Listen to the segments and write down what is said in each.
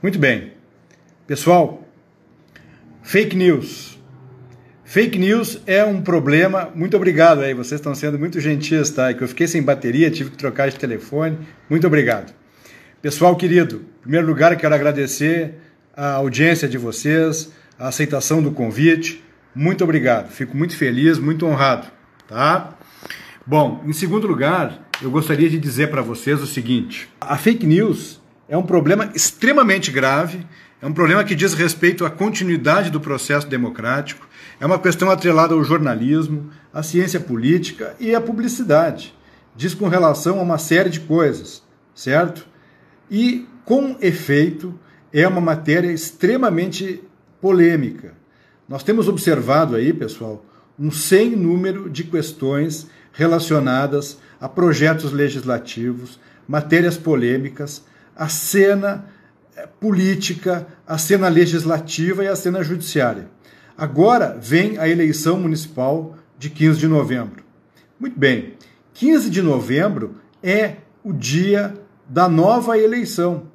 Muito bem. Pessoal, fake news. Fake news é um problema. Muito obrigado aí, vocês estão sendo muito gentis, tá? É que eu fiquei sem bateria, tive que trocar de telefone. Muito obrigado. Pessoal querido, em primeiro lugar eu quero agradecer a audiência de vocês, a aceitação do convite. Muito obrigado. Fico muito feliz, muito honrado, tá? Bom, em segundo lugar, eu gostaria de dizer para vocês o seguinte: a fake news é um problema extremamente grave, é um problema que diz respeito à continuidade do processo democrático, é uma questão atrelada ao jornalismo, à ciência política e à publicidade. Diz com relação a uma série de coisas, certo? E, com efeito, é uma matéria extremamente polêmica. Nós temos observado aí, pessoal, um sem número de questões relacionadas a projetos legislativos, matérias polêmicas, a cena política, a cena legislativa e a cena judiciária. Agora vem a eleição municipal de 15 de novembro. Muito bem, 15 de novembro é o dia da nova eleição.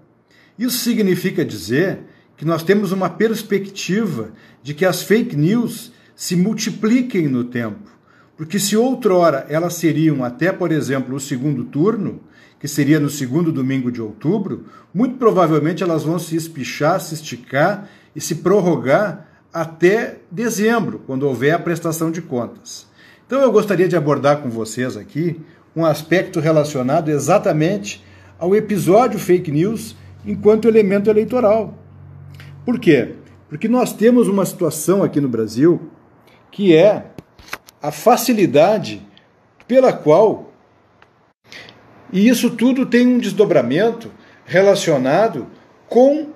Isso significa dizer que nós temos uma perspectiva de que as fake news se multipliquem no tempo. Porque se outrora elas seriam até, por exemplo, o segundo turno, que seria no segundo domingo de outubro, muito provavelmente elas vão se espichar, se esticar e se prorrogar até dezembro, quando houver a prestação de contas. Então eu gostaria de abordar com vocês aqui um aspecto relacionado exatamente ao episódio fake news enquanto elemento eleitoral. Por quê? Porque nós temos uma situação aqui no Brasil que é a facilidade pela qual, e isso tudo tem um desdobramento relacionado com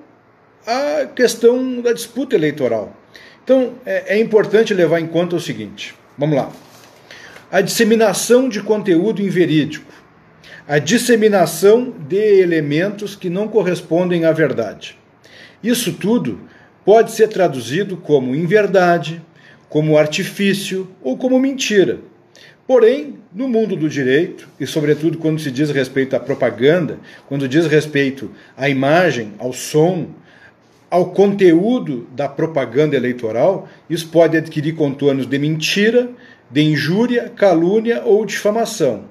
a questão da disputa eleitoral. Então, é importante levar em conta o seguinte, vamos lá. A disseminação de conteúdo inverídico, a disseminação de elementos que não correspondem à verdade. Isso tudo pode ser traduzido como inverdade, como artifício ou como mentira. Porém, no mundo do direito, e sobretudo quando se diz respeito à propaganda, quando diz respeito à imagem, ao som, ao conteúdo da propaganda eleitoral, isso pode adquirir contornos de mentira, de injúria, calúnia ou difamação.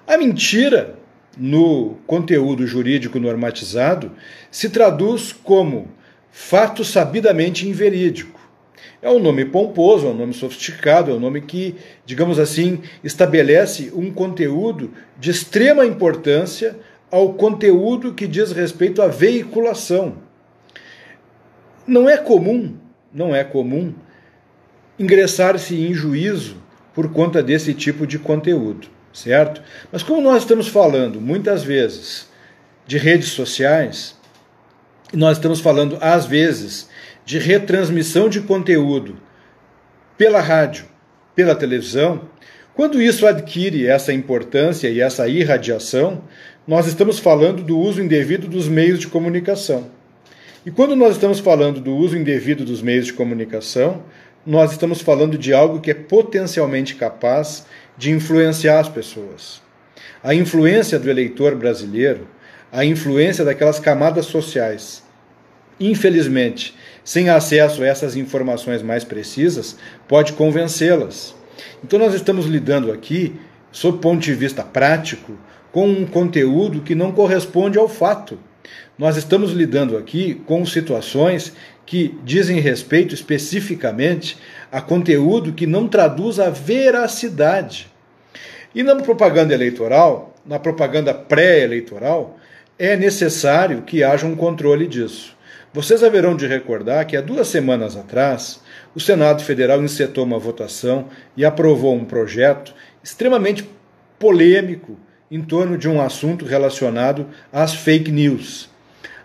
A mentira, no conteúdo jurídico normatizado, se traduz como fato sabidamente inverídico. É um nome pomposo, é um nome sofisticado, é um nome que, digamos assim, estabelece um conteúdo de extrema importância ao conteúdo que diz respeito à veiculação. Não é comum ingressar-se em juízo por conta desse tipo de conteúdo, certo? Mas como nós estamos falando, muitas vezes, de redes sociais, e nós estamos falando, às vezes, de retransmissão de conteúdo pela rádio, pela televisão, quando isso adquire essa importância e essa irradiação, nós estamos falando do uso indevido dos meios de comunicação. E quando nós estamos falando do uso indevido dos meios de comunicação, nós estamos falando de algo que é potencialmente capaz de influenciar as pessoas. A influência do eleitor brasileiro, a influência daquelas camadas sociais, infelizmente, sem acesso a essas informações mais precisas, pode convencê-las. Então nós estamos lidando aqui, sob o ponto de vista prático, com um conteúdo que não corresponde ao fato. Nós estamos lidando aqui com situações que dizem respeito especificamente a conteúdo que não traduz a veracidade. E na propaganda eleitoral, na propaganda pré-eleitoral, é necessário que haja um controle disso. Vocês haverão de recordar que há 2 semanas atrás, o Senado Federal encetou uma votação e aprovou um projeto extremamente polêmico em torno de um assunto relacionado às fake news.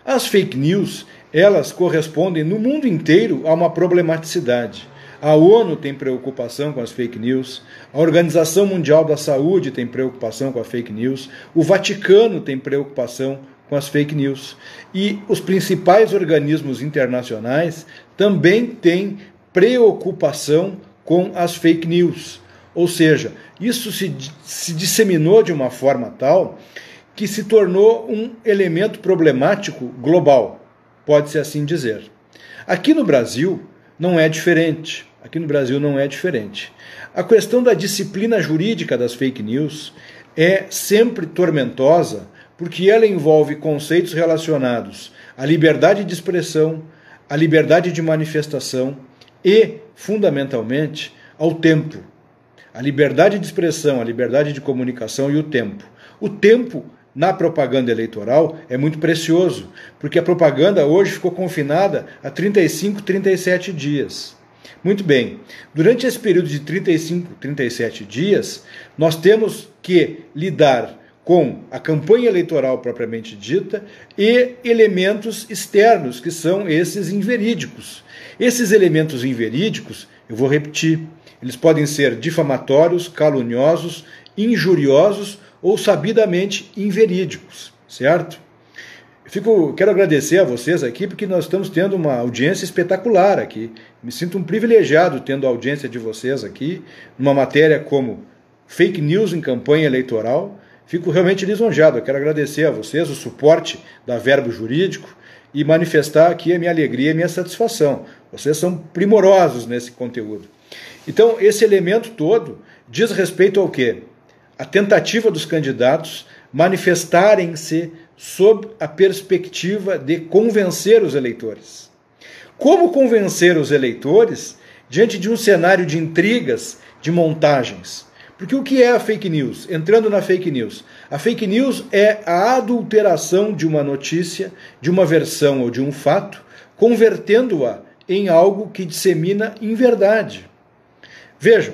As fake news, elas correspondem no mundo inteiro a uma problematicidade. A ONU tem preocupação com as fake news, a Organização Mundial da Saúde tem preocupação com a fake news, o Vaticano tem preocupação com as fake news. E os principais organismos internacionais também têm preocupação com as fake news. Ou seja, isso se disseminou de uma forma tal que se tornou um elemento problemático global. pode-se assim dizer. Aqui no Brasil não é diferente. A questão da disciplina jurídica das fake news é sempre tormentosa, porque ela envolve conceitos relacionados à liberdade de expressão, à liberdade de manifestação e, fundamentalmente, ao tempo. A liberdade de expressão, a liberdade de comunicação e o tempo. O tempo na propaganda eleitoral é muito precioso, porque a propaganda hoje ficou confinada a 35, 37 dias. Muito bem, durante esse período de 35, 37 dias, nós temos que lidar com a campanha eleitoral propriamente dita e elementos externos, que são esses inverídicos. Esses elementos inverídicos, eu vou repetir, eles podem ser difamatórios, caluniosos, injuriosos ou sabidamente inverídicos, certo? Quero agradecer a vocês aqui, porque nós estamos tendo uma audiência espetacular aqui. Me sinto um privilegiado tendo a audiência de vocês aqui, numa matéria como fake news em campanha eleitoral. Fico realmente lisonjeado. Eu quero agradecer a vocês o suporte da Verbo Jurídico e manifestar aqui a minha alegria e a minha satisfação. Vocês são primorosos nesse conteúdo. Então, esse elemento todo diz respeito ao quê? A tentativa dos candidatos manifestarem-se sob a perspectiva de convencer os eleitores. Como convencer os eleitores diante de um cenário de intrigas, de montagens? Porque o que é a fake news? Entrando na fake news. A fake news é a adulteração de uma notícia, de uma versão ou de um fato, convertendo-a em algo que dissemina inverdade. Vejam,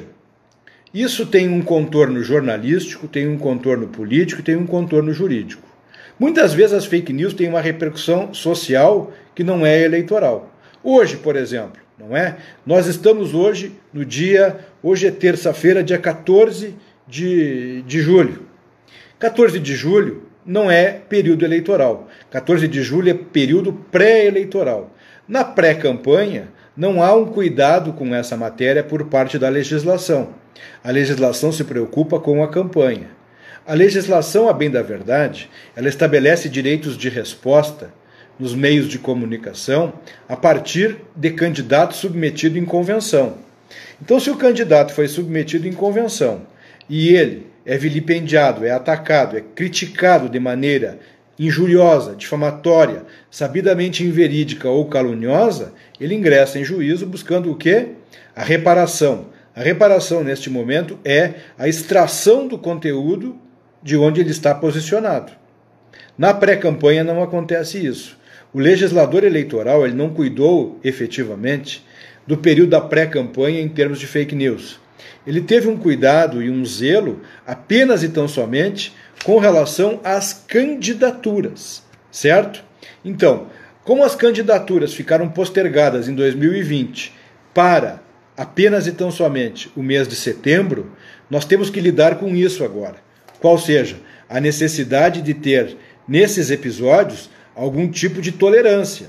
isso tem um contorno jornalístico, tem um contorno político, tem um contorno jurídico. Muitas vezes as fake news têm uma repercussão social que não é eleitoral. Hoje, por exemplo, não é? Nós estamos hoje é terça-feira, dia 14 de julho. 14 de julho não é período eleitoral. 14 de julho é período pré-eleitoral. Na pré-campanha, não há um cuidado com essa matéria por parte da legislação. A legislação se preocupa com a campanha. A legislação, a bem da verdade, ela estabelece direitos de resposta nos meios de comunicação a partir de candidato submetido em convenção. Então, se o candidato foi submetido em convenção e ele é vilipendiado, é atacado, é criticado de maneira injuriosa, difamatória, sabidamente inverídica ou caluniosa, ele ingressa em juízo buscando o quê? A reparação. A reparação, neste momento, é a extração do conteúdo de onde ele está posicionado. Na pré-campanha não acontece isso. O legislador eleitoral ele não cuidou efetivamente do período da pré-campanha em termos de fake news. Ele teve um cuidado e um zelo apenas e tão somente com relação às candidaturas, certo? Então, como as candidaturas ficaram postergadas em 2020 para apenas e tão somente o mês de setembro, nós temos que lidar com isso agora. Qual seja a necessidade de ter, nesses episódios, algum tipo de tolerância.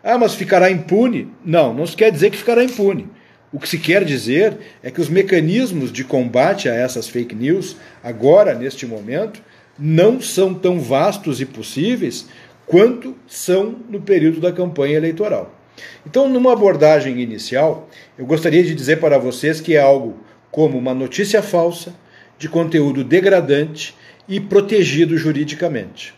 Ah, mas ficará impune? Não se quer dizer que ficará impune. O que se quer dizer é que os mecanismos de combate a essas fake news, agora, neste momento, não são tão vastos e possíveis quanto são no período da campanha eleitoral. Então, numa abordagem inicial, eu gostaria de dizer para vocês que é algo como uma notícia falsa, de conteúdo degradante e protegido juridicamente.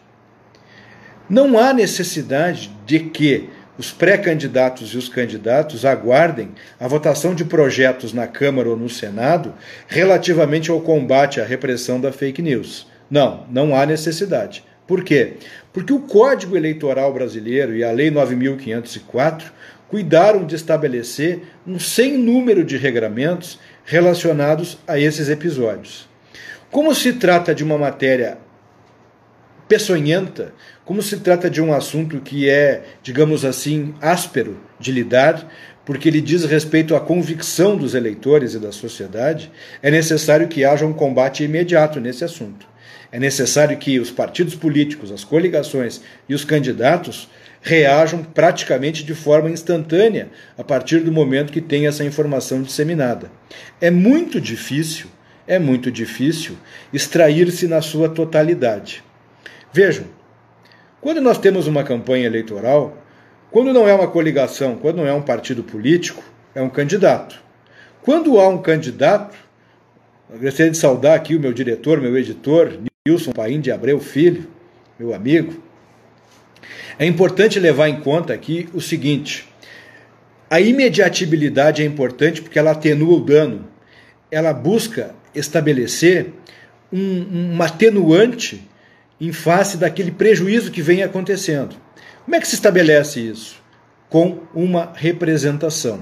Não há necessidade de que os pré-candidatos e os candidatos aguardem a votação de projetos na Câmara ou no Senado relativamente ao combate à repressão da fake news. Não há necessidade. Por quê? Porque o Código Eleitoral Brasileiro e a Lei 9.504 cuidaram de estabelecer um sem número de regramentos relacionados a esses episódios. Como se trata de uma matéria peçonhenta, como se trata de um assunto que é, digamos assim, áspero de lidar, porque ele diz respeito à convicção dos eleitores e da sociedade, é necessário que haja um combate imediato nesse assunto. É necessário que os partidos políticos, as coligações e os candidatos reajam praticamente de forma instantânea a partir do momento que tem essa informação disseminada. É muito difícil extrair-se na sua totalidade. Vejam, quando nós temos uma campanha eleitoral, Quando não é uma coligação, quando não é um partido político, é um candidato. Quando há um candidato, eu gostaria de saudar aqui o meu diretor, meu editor, Nilson Paim de Abreu Filho, meu amigo. É importante levar em conta aqui o seguinte: a imediatibilidade é importante porque ela atenua o dano. Ela busca estabelecer um atenuante em face daquele prejuízo que vem acontecendo. Como é que se estabelece isso? Com uma representação.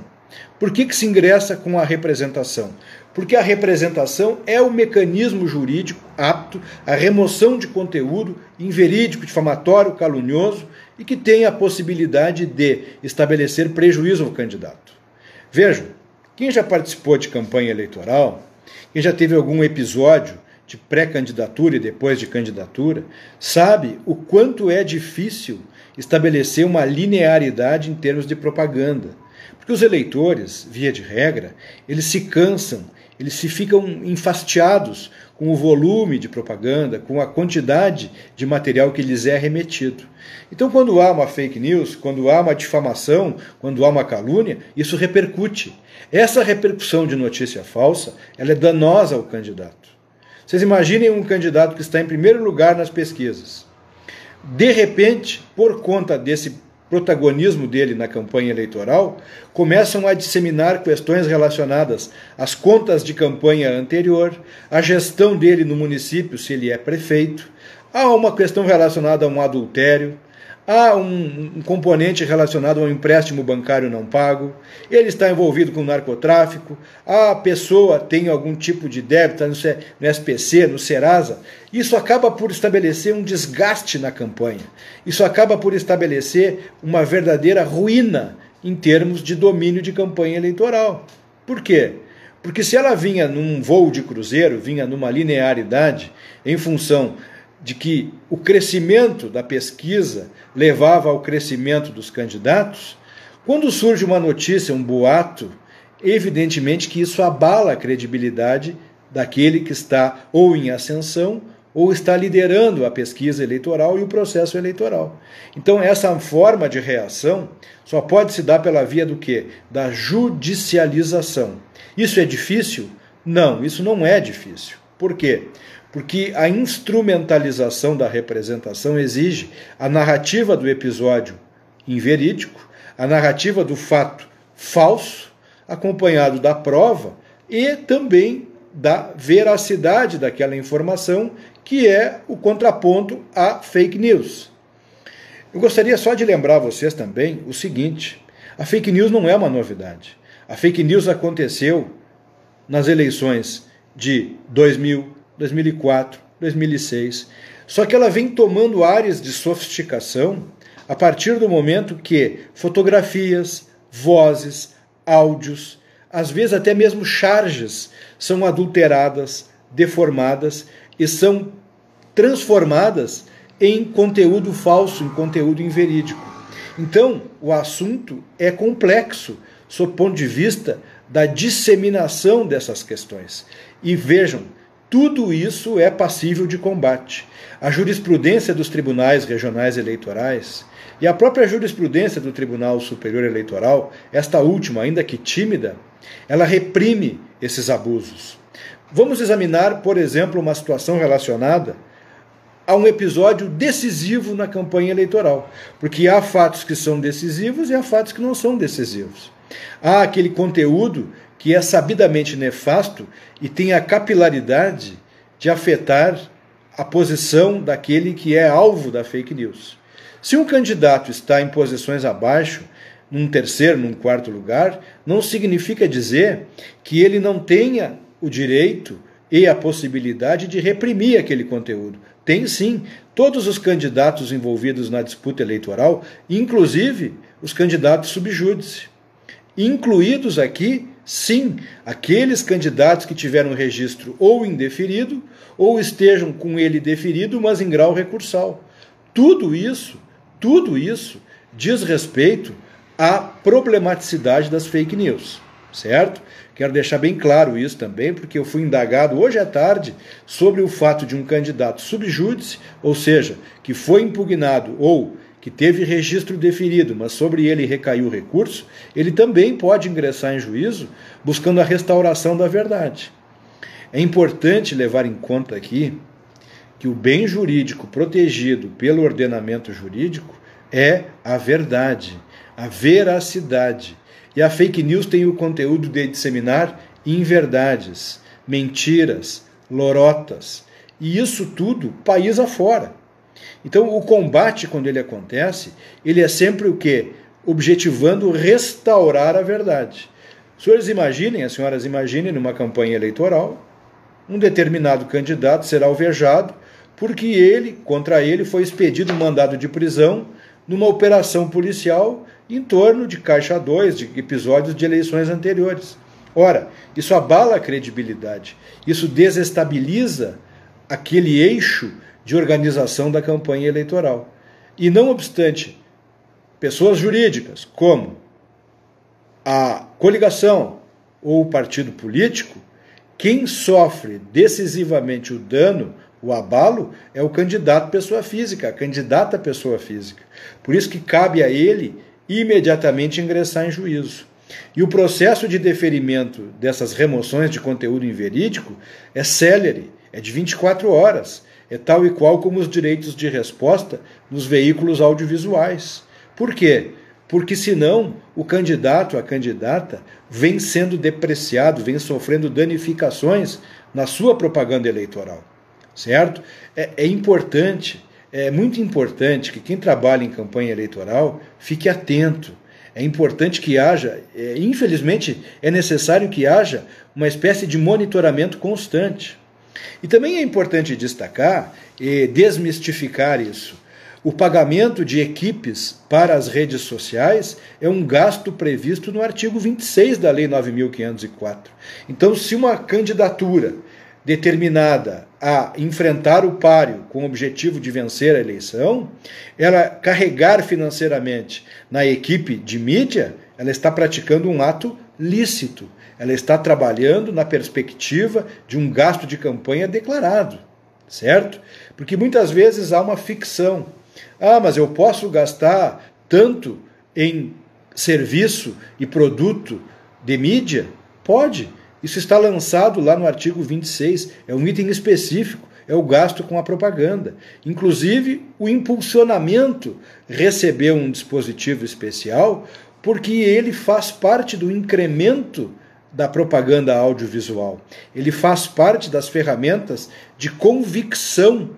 Por que se ingressa com a representação? Porque a representação é o mecanismo jurídico apto à remoção de conteúdo inverídico, difamatório, calunioso e que tem a possibilidade de estabelecer prejuízo ao candidato. Vejam, quem já participou de campanha eleitoral, quem já teve algum episódio de pré-candidatura e depois de candidatura, sabe o quanto é difícil estabelecer uma linearidade em termos de propaganda. Porque os eleitores, via de regra, eles se cansam, eles se ficam enfastiados com o volume de propaganda, com a quantidade de material que lhes é remetido. Então, quando há uma fake news, quando há uma difamação, quando há uma calúnia, isso repercute. Essa repercussão de notícia falsa, ela é danosa ao candidato. Vocês imaginem um candidato que está em primeiro lugar nas pesquisas. De repente, por conta desse protagonismo dele na campanha eleitoral, começam a disseminar questões relacionadas às contas de campanha anterior, à gestão dele no município, se ele é prefeito, há uma questão relacionada a um adultério, há um componente relacionado a um empréstimo bancário não pago, ele está envolvido com narcotráfico, a pessoa tem algum tipo de débito no SPC, no Serasa. Isso acaba por estabelecer um desgaste na campanha. Isso acaba por estabelecer uma verdadeira ruína em termos de domínio de campanha eleitoral. Por quê? Porque se ela vinha num voo de cruzeiro, vinha numa linearidade, em função de que o crescimento da pesquisa levava ao crescimento dos candidatos, quando surge uma notícia, um boato, evidentemente que isso abala a credibilidade daquele que está ou em ascensão ou está liderando a pesquisa eleitoral e o processo eleitoral. Então essa forma de reação só pode se dar pela via do quê? Da judicialização. Isso é difícil? Não, isso não é difícil. Por quê? Porque a instrumentalização da representação exige a narrativa do episódio inverídico, a narrativa do fato falso, acompanhado da prova e também da veracidade daquela informação, que é o contraponto à fake news. Eu gostaria só de lembrar a vocês também o seguinte: a fake news não é uma novidade. A fake news aconteceu nas eleições de 2000, 2004, 2006, só que ela vem tomando áreas de sofisticação a partir do momento que fotografias, vozes, áudios, às vezes até mesmo charges, são adulteradas, deformadas e são transformadas em conteúdo falso, em conteúdo inverídico. Então, o assunto é complexo, sob o ponto de vista da disseminação dessas questões. E vejam, tudo isso é passível de combate. A jurisprudência dos tribunais regionais eleitorais e a própria jurisprudência do Tribunal Superior Eleitoral, esta última, ainda que tímida, ela reprime esses abusos. Vamos examinar, por exemplo, uma situação relacionada a um episódio decisivo na campanha eleitoral, porque há fatos que são decisivos e há fatos que não são decisivos. Há aquele conteúdo que é sabidamente nefasto e tem a capilaridade de afetar a posição daquele que é alvo da fake news. Se um candidato está em posições abaixo, num terceiro, num quarto lugar, não significa dizer que ele não tenha o direito e a possibilidade de reprimir aquele conteúdo. Tem sim. Todos os candidatos envolvidos na disputa eleitoral, inclusive os candidatos sub júdice. Incluídos aqui, sim, aqueles candidatos que tiveram registro ou indeferido, ou estejam com ele deferido, mas em grau recursal. Tudo isso diz respeito à problematicidade das fake news, certo? Quero deixar bem claro isso também, porque eu fui indagado hoje à tarde sobre o fato de um candidato sub júdice, ou seja, que foi impugnado ou que teve registro deferido, mas sobre ele recaiu o recurso, ele também pode ingressar em juízo buscando a restauração da verdade. É importante levar em conta aqui que o bem jurídico protegido pelo ordenamento jurídico é a verdade, a veracidade. E a fake news tem o conteúdo de disseminar inverdades, mentiras, lorotas. E isso tudo país afora. Então o combate, quando ele acontece, ele é sempre o quê? Objetivando restaurar a verdade. Os senhores imaginem, as senhoras imaginem, numa campanha eleitoral, um determinado candidato será alvejado porque contra ele foi expedido um mandado de prisão numa operação policial em torno de Caixa 2, de episódios de eleições anteriores. Ora, isso abala a credibilidade, isso desestabiliza aquele eixo de organização da campanha eleitoral. E não obstante, pessoas jurídicas, como a coligação ou o partido político, quem sofre decisivamente o dano, o abalo, é o candidato pessoa física, a candidata pessoa física. Por isso que cabe a ele imediatamente ingressar em juízo. E o processo de deferimento dessas remoções de conteúdo inverídico é célere, é de 24 horas, é tal e qual como os direitos de resposta nos veículos audiovisuais. Por quê? Porque senão o candidato, a candidata, vem sendo depreciado, vem sofrendo danificações na sua propaganda eleitoral. Certo? É importante, é muito importante que quem trabalha em campanha eleitoral fique atento. É importante que haja, infelizmente é necessário que haja uma espécie de monitoramento constante. E também é importante destacar e desmistificar isso. O pagamento de equipes para as redes sociais é um gasto previsto no artigo 26 da Lei 9.504. Então, se uma candidatura determinada a enfrentar o páreo com o objetivo de vencer a eleição, ela carregar financeiramente na equipe de mídia, ela está praticando um ato lícito. Ela está trabalhando na perspectiva de um gasto de campanha declarado, certo? Porque muitas vezes há uma ficção. Mas eu posso gastar tanto em serviço e produto de mídia? Pode. Isso está lançado lá no artigo 26, é um item específico, é o gasto com a propaganda. Inclusive, o impulsionamento recebeu um dispositivo especial porque ele faz parte do incremento da propaganda audiovisual. Ele faz parte das ferramentas de convicção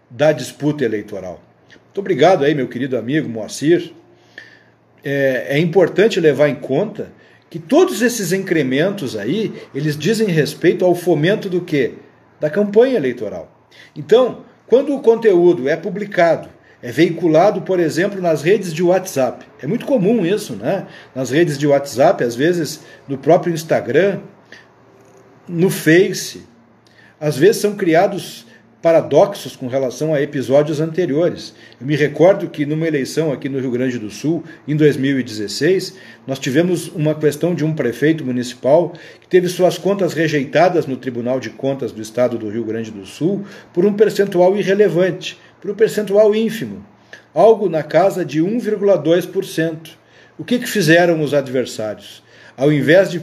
da disputa eleitoral. Muito obrigado aí, meu querido amigo Moacir. É importante levar em conta que todos esses incrementos aí, eles dizem respeito ao fomento do quê? Da campanha eleitoral. Então, quando o conteúdo é publicado, é veiculado, por exemplo, nas redes de WhatsApp, é muito comum isso, né? Nas redes de WhatsApp, às vezes no próprio Instagram, no Face, às vezes são criados paradoxos com relação a episódios anteriores. Eu me recordo que numa eleição aqui no Rio Grande do Sul, em 2016, nós tivemos uma questão de um prefeito municipal que teve suas contas rejeitadas no Tribunal de Contas do Estado do Rio Grande do Sul por um percentual irrelevante, por um percentual ínfimo, algo na casa de 1,2%. O que fizeram os adversários? Ao invés de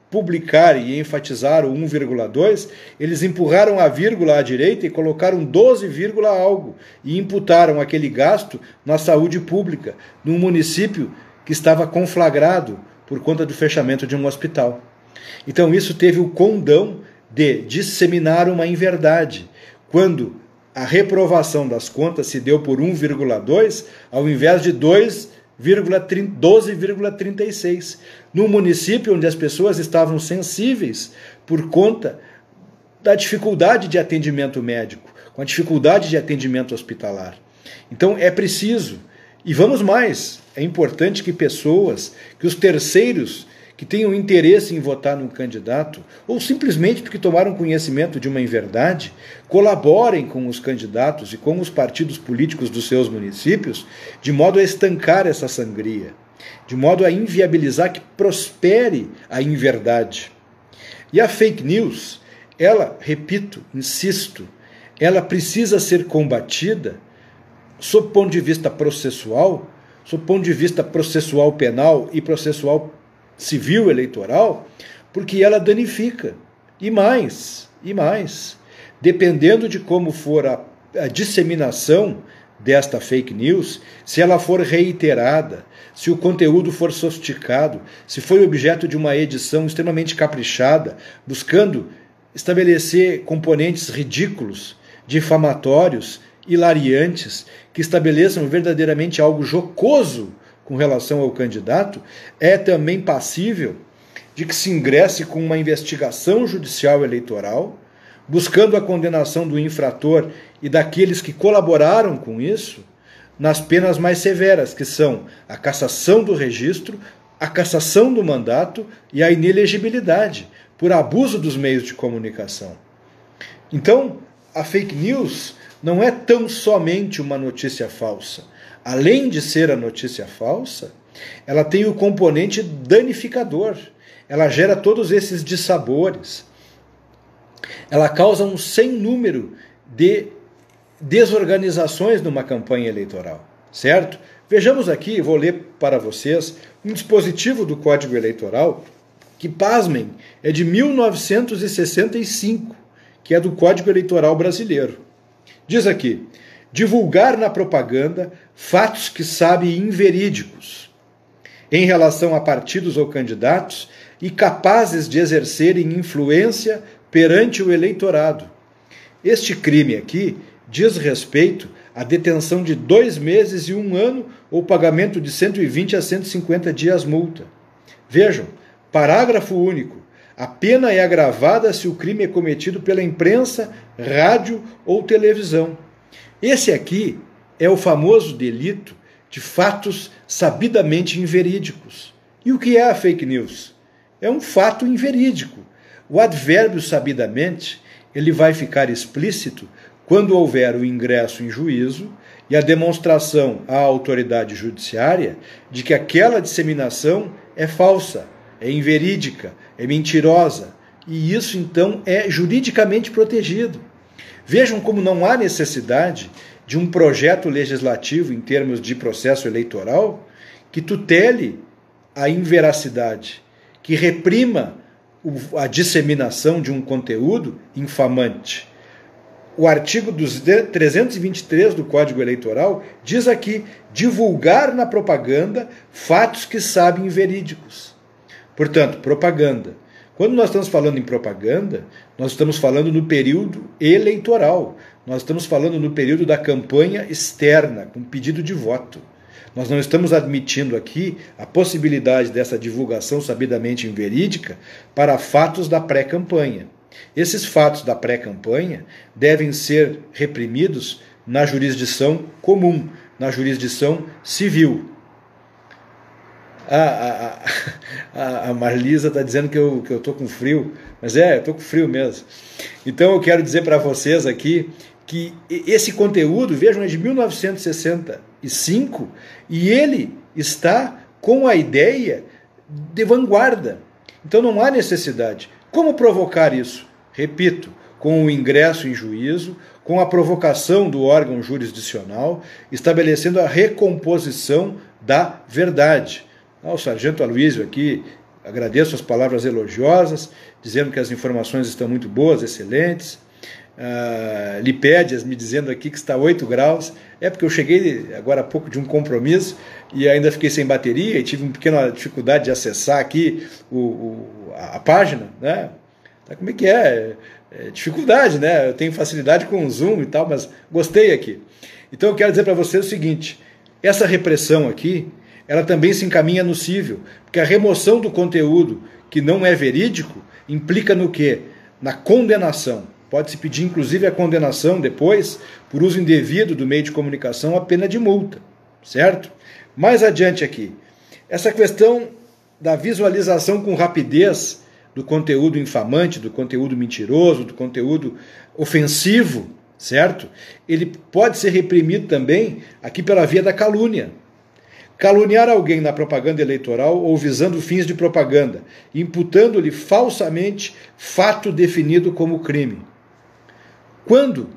publicar e enfatizar o 1,2, eles empurraram a vírgula à direita e colocaram 12, algo e imputaram aquele gasto na saúde pública, num município que estava conflagrado por conta do fechamento de um hospital. Então isso teve o condão de disseminar uma inverdade, quando a reprovação das contas se deu por 1,2 ao invés de 12,36, num município onde as pessoas estavam sensíveis por conta da dificuldade de atendimento médico, com a dificuldade de atendimento hospitalar. Então é preciso, e vamos mais, é importante que pessoas, que os terceiros que tenham interesse em votar num candidato, ou simplesmente porque tomaram conhecimento de uma inverdade, colaborem com os candidatos e com os partidos políticos dos seus municípios, de modo a estancar essa sangria, de modo a inviabilizar que prospere a inverdade. E a fake news, ela, repito, insisto, ela precisa ser combatida sob o ponto de vista processual penal e processual civil eleitoral, porque ela danifica. E mais, dependendo de como for a disseminação desta fake news, se ela for reiterada, se o conteúdo for sofisticado, se for objeto de uma edição extremamente caprichada, buscando estabelecer componentes ridículos, difamatórios, hilariantes, que estabeleçam verdadeiramente algo jocoso com relação ao candidato, é também passível de que se ingresse com uma investigação judicial eleitoral, buscando a condenação do infrator e daqueles que colaboraram com isso, nas penas mais severas, que são a cassação do registro, a cassação do mandato e a inelegibilidade por abuso dos meios de comunicação. Então, a fake news não é tão somente uma notícia falsa. Além de ser a notícia falsa, ela tem o componente danificador. Ela gera todos esses dissabores. Ela causa um sem número de desorganizações numa campanha eleitoral, certo? Vejamos aqui, vou ler para vocês, um dispositivo do Código Eleitoral que, pasmem, é de 1965, que é do Código Eleitoral brasileiro. Diz aqui: divulgar na propaganda fatos que sabe inverídicos em relação a partidos ou candidatos e capazes de exercerem influência perante o eleitorado. Este crime aqui diz respeito à detenção de 2 meses e 1 ano ou pagamento de 120 a 150 dias multa. Vejam, parágrafo único. A pena é agravada se o crime é cometido pela imprensa, rádio ou televisão. Esse aqui é o famoso delito de fatos sabidamente inverídicos. E o que é a fake news? É um fato inverídico. O advérbio sabidamente, ele vai ficar explícito quando houver o ingresso em juízo e a demonstração à autoridade judiciária de que aquela disseminação é falsa, é inverídica, é mentirosa, e isso então é juridicamente protegido. Vejam como não há necessidade de um projeto legislativo em termos de processo eleitoral que tutele a inveracidade, que reprima a disseminação de um conteúdo infamante. O artigo 323 do Código Eleitoral diz aqui: divulgar na propaganda fatos que sabem verídicos. Portanto, propaganda. Quando nós estamos falando em propaganda, nós estamos falando no período eleitoral. Nós estamos falando no período da campanha externa, com pedido de voto. Nós não estamos admitindo aqui a possibilidade dessa divulgação sabidamente inverídica para fatos da pré-campanha. Esses fatos da pré-campanha devem ser reprimidos na jurisdição comum, na jurisdição civil. A Marlisa está dizendo que eu estou com frio, mas eu estou com frio mesmo. Então eu quero dizer para vocês aqui que esse conteúdo, vejam, é de 1965 e ele está com a ideia de vanguarda. Então não há necessidade. Como provocar isso? Repito, com o ingresso em juízo, com a provocação do órgão jurisdicional, estabelecendo a recomposição da verdade. O sargento Aloysio aqui, agradeço as palavras elogiosas, dizendo que as informações estão muito boas, excelentes. Lipédias me dizendo aqui que está 8 graus. É porque eu cheguei agora há pouco de um compromisso e ainda fiquei sem bateria e tive uma pequena dificuldade de acessar aqui a página, né? Como é que é? Dificuldade, né? Eu tenho facilidade com o Zoom e tal, mas gostei aqui. Então eu quero dizer para vocês o seguinte: essa repressão aqui, ela também se encaminha no cível, porque a remoção do conteúdo que não é verídico implica no quê? Na condenação. Pode-se pedir, inclusive, a condenação depois, por uso indevido do meio de comunicação, a pena de multa, certo? Mais adiante aqui, essa questão da visualização com rapidez do conteúdo infamante, do conteúdo mentiroso, do conteúdo ofensivo, certo? Ele pode ser reprimido também aqui pela via da calúnia. Caluniar alguém na propaganda eleitoral ou visando fins de propaganda, imputando-lhe falsamente fato definido como crime. Quando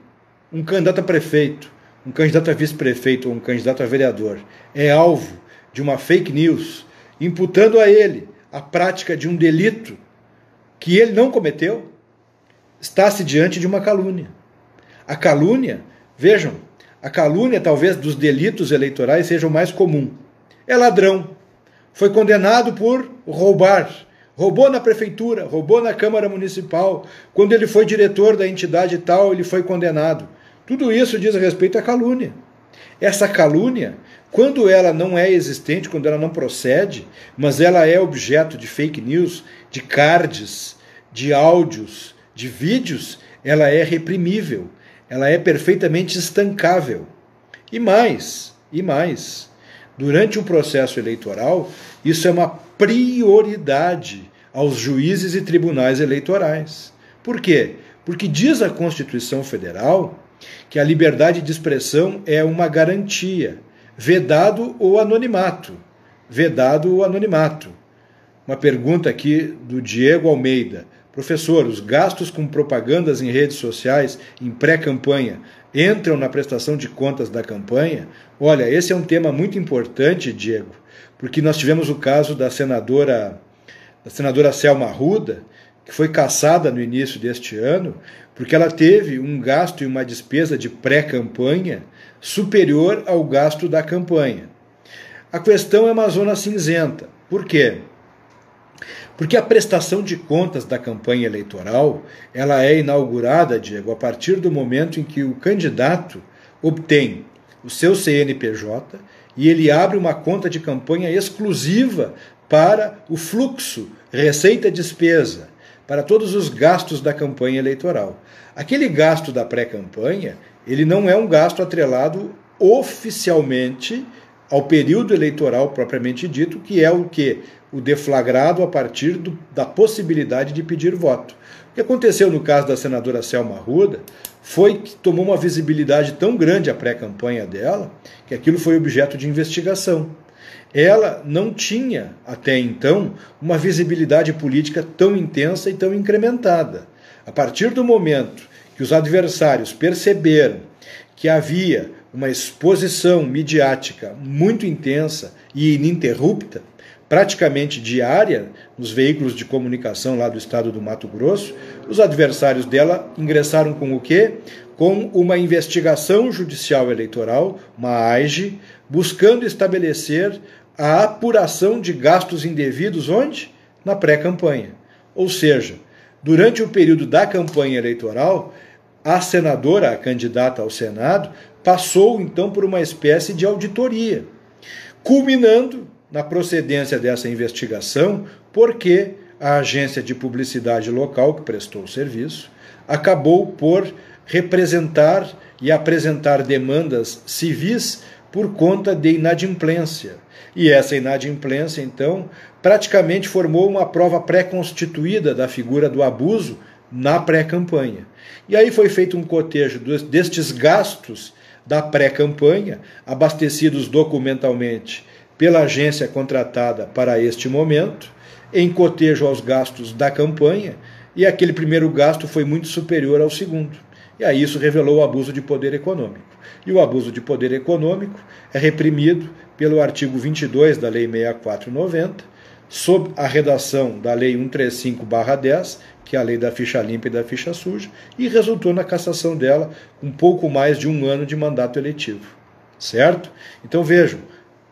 um candidato a prefeito um candidato a vice-prefeito ou um candidato a vereador é alvo de uma fake news, imputando a ele a prática de um delito que ele não cometeu, está-se diante de uma calúnia. A calúnia, vejam, a calúnia talvez dos delitos eleitorais seja o mais comum. É ladrão, foi condenado por roubar, roubou na prefeitura, roubou na Câmara Municipal, quando ele foi diretor da entidade tal, ele foi condenado. Tudo isso diz respeito à calúnia. Essa calúnia, quando ela não é existente, quando ela não procede, mas ela é objeto de fake news, de cards, de áudios, de vídeos, ela é reprimível, ela é perfeitamente estancável. E mais, durante um processo eleitoral, isso é uma prioridade aos juízes e tribunais eleitorais. Por quê? Porque diz a Constituição Federal que a liberdade de expressão é uma garantia, vedado o anonimato. Vedado o anonimato. Uma pergunta aqui do Diego Almeida. Professor, os gastos com propagandas em redes sociais em pré-campanha entram na prestação de contas da campanha? Olha, esse é um tema muito importante, Diego, porque nós tivemos o caso da senadora Selma Arruda, que foi cassada no início deste ano, porque ela teve um gasto e uma despesa de pré-campanha superior ao gasto da campanha. A questão é uma zona cinzenta. Por quê? Porque a prestação de contas da campanha eleitoral, ela é inaugurada, Diego, a partir do momento em que o candidato obtém o seu CNPJ e ele abre uma conta de campanha exclusiva para o fluxo, receita e despesa, para todos os gastos da campanha eleitoral. Aquele gasto da pré-campanha, ele não é um gasto atrelado oficialmente ao período eleitoral propriamente dito, que é o quê? O deflagrado a partir da possibilidade de pedir voto. O que aconteceu no caso da senadora Selma Arruda foi que tomou uma visibilidade tão grande a pré-campanha dela, que aquilo foi objeto de investigação. Ela não tinha, até então, uma visibilidade política tão intensa e tão incrementada. A partir do momento que os adversários perceberam que havia uma exposição midiática muito intensa e ininterrupta, praticamente diária, nos veículos de comunicação lá do estado do Mato Grosso, os adversários dela ingressaram com o quê? Com uma investigação judicial eleitoral, uma AIGE, buscando estabelecer a apuração de gastos indevidos onde? Na pré-campanha. Ou seja, durante o período da campanha eleitoral, a senadora, a candidata ao Senado, passou então por uma espécie de auditoria, culminando na procedência dessa investigação, porque a agência de publicidade local que prestou o serviço acabou por representar e apresentar demandas civis por conta de inadimplência. E essa inadimplência, então, praticamente formou uma prova pré-constituída da figura do abuso na pré-campanha. E aí foi feito um cotejo destes gastos da pré-campanha, abastecidos documentalmente pela agência contratada para este momento, em cotejo aos gastos da campanha, e aquele primeiro gasto foi muito superior ao segundo. E aí isso revelou o abuso de poder econômico. E o abuso de poder econômico é reprimido pelo artigo 22 da Lei 6490, sob a redação da Lei 135/10, que é a lei da ficha limpa e da ficha suja, e resultou na cassação dela com pouco mais de 1 ano de mandato eletivo. Certo? Então vejam,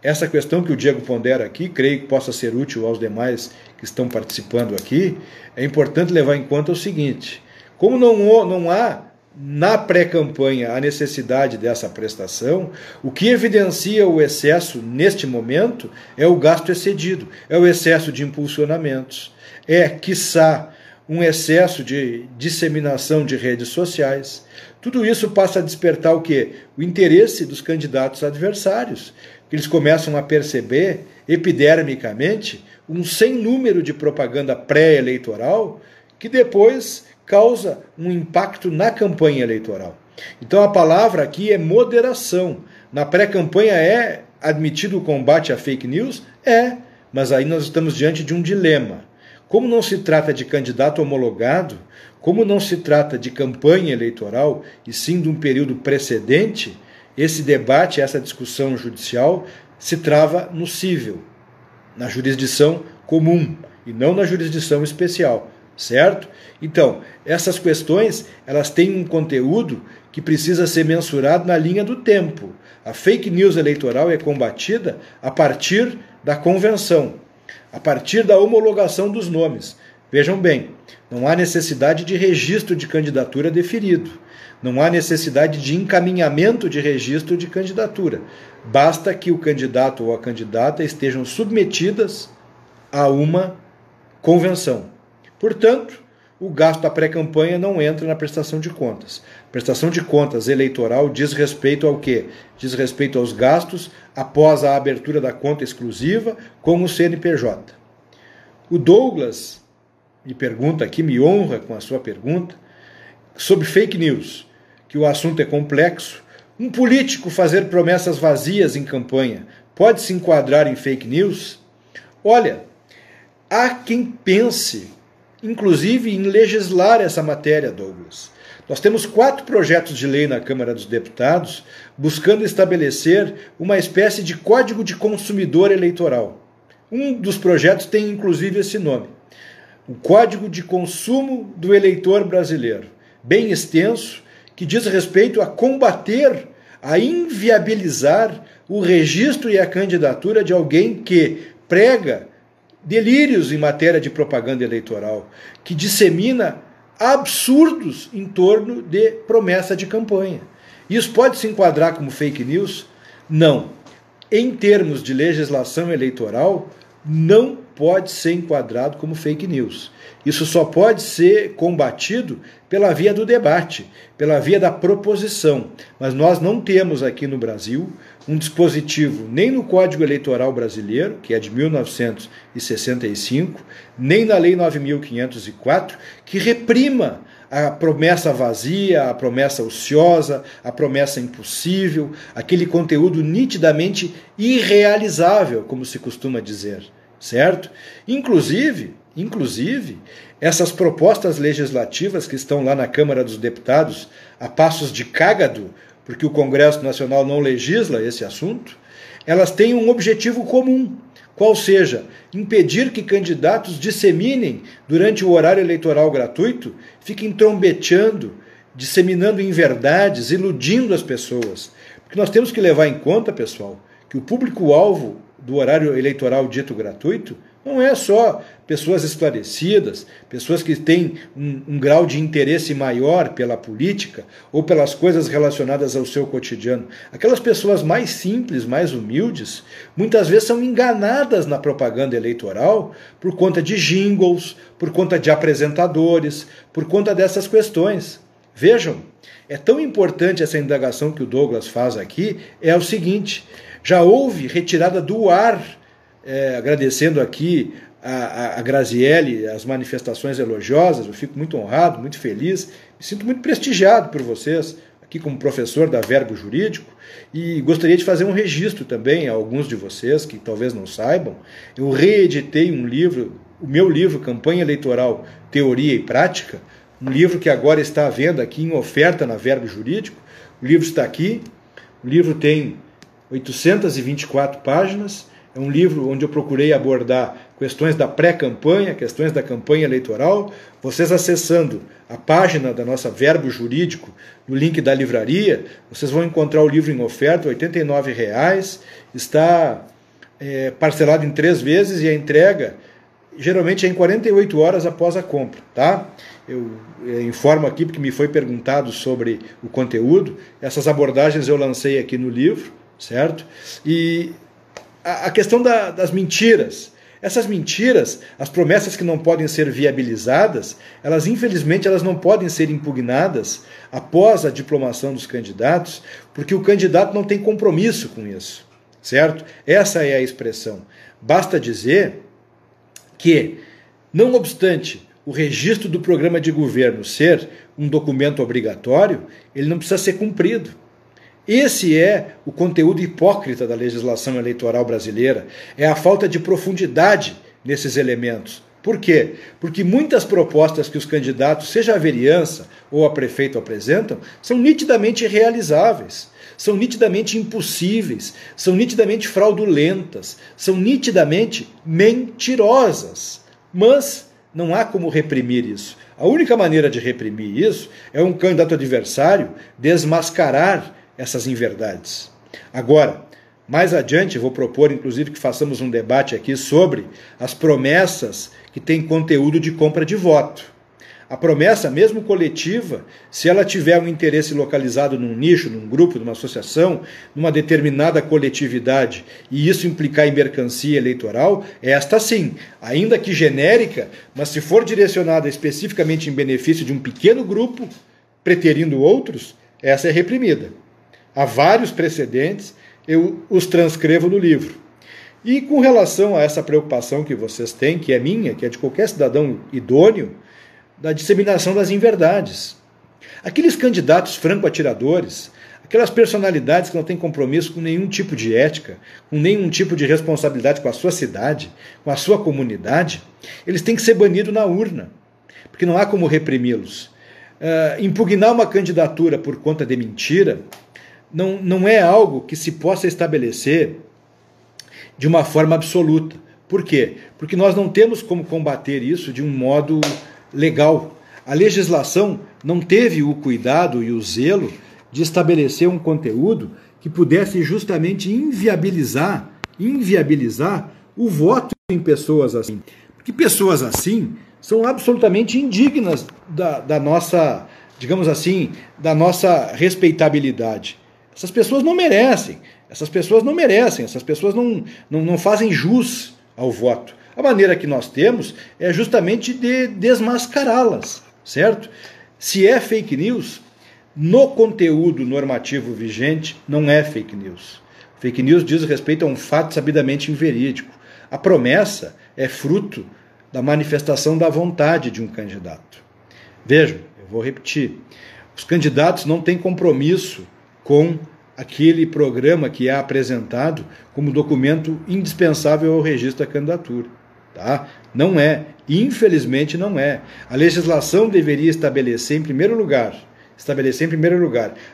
essa questão que o Diego pondera aqui, creio que possa ser útil aos demais que estão participando aqui, é importante levar em conta o seguinte: como não há na pré-campanha a necessidade dessa prestação, o que evidencia o excesso neste momento é o gasto excedido, é o excesso de impulsionamentos, é, quiçá, um excesso de disseminação de redes sociais. Tudo isso passa a despertar o quê? O interesse dos candidatos adversários, que eles começam a perceber epidermicamente um sem número de propaganda pré-eleitoral que depois causa um impacto na campanha eleitoral. Então a palavra aqui é moderação. Na pré-campanha é admitido o combate à fake news? É, mas aí nós estamos diante de um dilema. Como não se trata de candidato homologado, como não se trata de campanha eleitoral, e sim de um período precedente, esse debate, essa discussão judicial se trava no cível, na jurisdição comum e não na jurisdição especial, certo? Então, essas questões, elas têm um conteúdo que precisa ser mensurado na linha do tempo. A fake news eleitoral é combatida a partir da convenção, a partir da homologação dos nomes. Vejam bem, não há necessidade de registro de candidatura deferido. Não há necessidade de encaminhamento de registro de candidatura. Basta que o candidato ou a candidata estejam submetidas a uma convenção. Portanto, o gasto da pré-campanha não entra na prestação de contas. A prestação de contas eleitoral diz respeito ao quê? Diz respeito aos gastos após a abertura da conta exclusiva com o CNPJ. O Douglas me pergunta aqui, me honra com a sua pergunta, sobre fake news, que o assunto é complexo. Um político fazer promessas vazias em campanha pode se enquadrar em fake news? Olha, há quem pense, inclusive, em legislar essa matéria, Douglas. Nós temos 4 projetos de lei na Câmara dos Deputados buscando estabelecer uma espécie de código de consumidor eleitoral. Um dos projetos tem, inclusive, esse nome. O Código de Consumo do Eleitor Brasileiro. Bem extenso, que diz respeito a combater, a inviabilizar o registro e a candidatura de alguém que prega delírios em matéria de propaganda eleitoral, que dissemina absurdos em torno de promessa de campanha. Isso pode se enquadrar como fake news? Não. Em termos de legislação eleitoral, não pode ser enquadrado como fake news. Isso só pode ser combatido pela via do debate, pela via da proposição. Mas nós não temos aqui no Brasil um dispositivo, nem no Código Eleitoral Brasileiro, que é de 1965, nem na Lei 9.504, que reprima a promessa vazia, a promessa ociosa, a promessa impossível, aquele conteúdo nitidamente irrealizável, como se costuma dizer, certo? Inclusive, essas propostas legislativas que estão lá na Câmara dos Deputados a passos de cágado, porque o Congresso Nacional não legisla esse assunto, elas têm um objetivo comum, qual seja, impedir que candidatos disseminem durante o horário eleitoral gratuito, fiquem trombeteando, disseminando inverdades, iludindo as pessoas. Porque nós temos que levar em conta, pessoal, que o público-alvo do horário eleitoral dito gratuito não é só pessoas esclarecidas, pessoas que têm um grau de interesse maior pela política ou pelas coisas relacionadas ao seu cotidiano. Aquelas pessoas mais simples, mais humildes, muitas vezes são enganadas na propaganda eleitoral por conta de jingles, por conta de apresentadores, por conta dessas questões. Vejam, é tão importante essa indagação que o Douglas faz aqui, é o seguinte: já houve retirada do ar, agradecendo aqui a Graziele as manifestações elogiosas, eu fico muito honrado, muito feliz, me sinto muito prestigiado por vocês, aqui como professor da Verbo Jurídico, e gostaria de fazer um registro também a alguns de vocês que talvez não saibam. Eu reeditei um livro, o meu livro Campanha Eleitoral, Teoria e Prática, um livro que agora está à venda aqui em oferta na Verbo Jurídico. O livro está aqui, o livro tem 824 páginas, é um livro onde eu procurei abordar questões da pré-campanha, questões da campanha eleitoral. Vocês acessando a página da nossa Verbo Jurídico, no link da livraria, vocês vão encontrar o livro em oferta, R$ 89,00, está parcelado em 3 vezes e a entrega geralmente é em 48 horas após a compra, tá? Eu informo aqui porque me foi perguntado sobre o conteúdo, essas abordagens eu lancei aqui no livro, certo? E a questão das mentiras. Essas mentiras, as promessas que não podem ser viabilizadas, elas infelizmente elas não podem ser impugnadas após a diplomação dos candidatos, porque o candidato não tem compromisso com isso, certo? Essa é a expressão. Basta dizer que, não obstante o registro do programa de governo ser um documento obrigatório, ele não precisa ser cumprido. Esse é o conteúdo hipócrita da legislação eleitoral brasileira, é a falta de profundidade nesses elementos. Por quê? Porque muitas propostas que os candidatos, seja a vereança ou a prefeito apresentam são nitidamente irrealizáveis, são nitidamente impossíveis, são nitidamente fraudulentas, são nitidamente mentirosas. Mas não há como reprimir isso. A única maneira de reprimir isso é um candidato adversário desmascarar essas inverdades. Agora, mais adiante, eu vou propor, inclusive, que façamos um debate aqui sobre as promessas que têm conteúdo de compra de voto. A promessa, mesmo coletiva, se ela tiver um interesse localizado num nicho, num grupo, numa associação, numa determinada coletividade, e isso implicar em mercancia eleitoral, esta sim, ainda que genérica, mas se for direcionada especificamente em benefício de um pequeno grupo, preterindo outros, essa é reprimida. Há vários precedentes, eu os transcrevo no livro. E com relação a essa preocupação que vocês têm, que é minha, que é de qualquer cidadão idôneo, da disseminação das inverdades. Aqueles candidatos franco-atiradores, aquelas personalidades que não têm compromisso com nenhum tipo de ética, com nenhum tipo de responsabilidade com a sua cidade, com a sua comunidade, eles têm que ser banidos na urna, porque não há como reprimi-los. Impugnar uma candidatura por conta de mentira não é algo que se possa estabelecer de uma forma absoluta. Por quê? Porque nós não temos como combater isso de um modo legal. A legislação não teve o cuidado e o zelo de estabelecer um conteúdo que pudesse justamente inviabilizar o voto em pessoas assim. Porque pessoas assim são absolutamente indignas da nossa, digamos assim, da nossa respeitabilidade. Essas pessoas não merecem, essas pessoas não fazem jus ao voto. A maneira que nós temos é justamente de desmascará-las, certo? Se é fake news, no conteúdo normativo vigente, não é fake news. Fake news diz respeito a um fato sabidamente inverídico. A promessa é fruto da manifestação da vontade de um candidato. Vejam, eu vou repetir. Os candidatos não têm compromisso com aquele programa que é apresentado como documento indispensável ao registro da candidatura. Tá? Não é. Infelizmente não é. A legislação deveria estabelecer em primeiro lugar